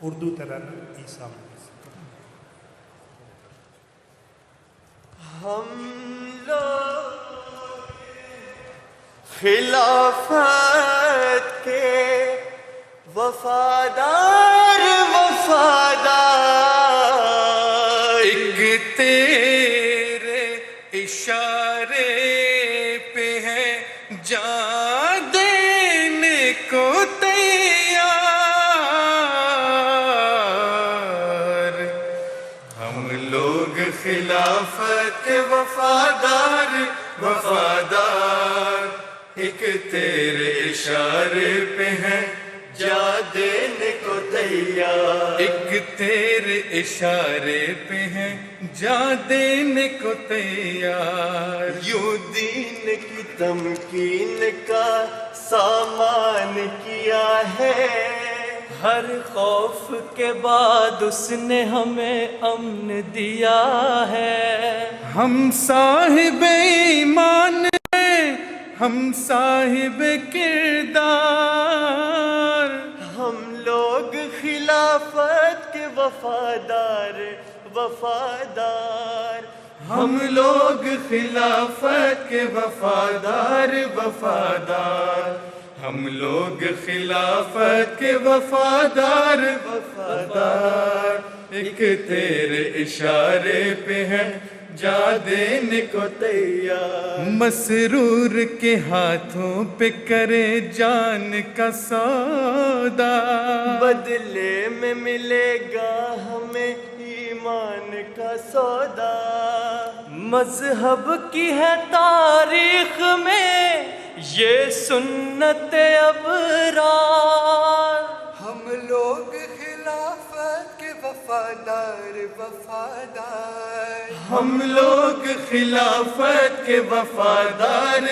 اردو ترانہ عیسیٰ ہم لوگ خلافت کے وفادار ایک تیرے اشارے پہ ہے جان دینے کو تیار ہم لوگ خلافت کے وفادار ایک تیرے اشارے پہ ہیں جان دینے کو تیار ایک تیرے اشارے پہ ہیں جان دینے کو تیار یوں دین کی تمکین کا سامان کیا ہے ہر خوف کے بعد اس نے ہمیں امن دیا ہے ہم صاحب ایمان ہیں ہم صاحب کردار ہم لوگ خلافت کے وفادار ہم لوگ خلافت کے وفادار ہم لوگ خلافت کے وفادار ایک تیرے اشارے پہ ہے جان دینے کو تیار مسرور کے ہاتھوں پہ کرے جان کا سودا بدلے میں ملے گا ہمیں ایمان کا سودا مذہب کی ہے تاریخ میں یہ سنت ابرار ہم لوگ خلافت کے وفادار ہم لوگ خلافت کے وفادار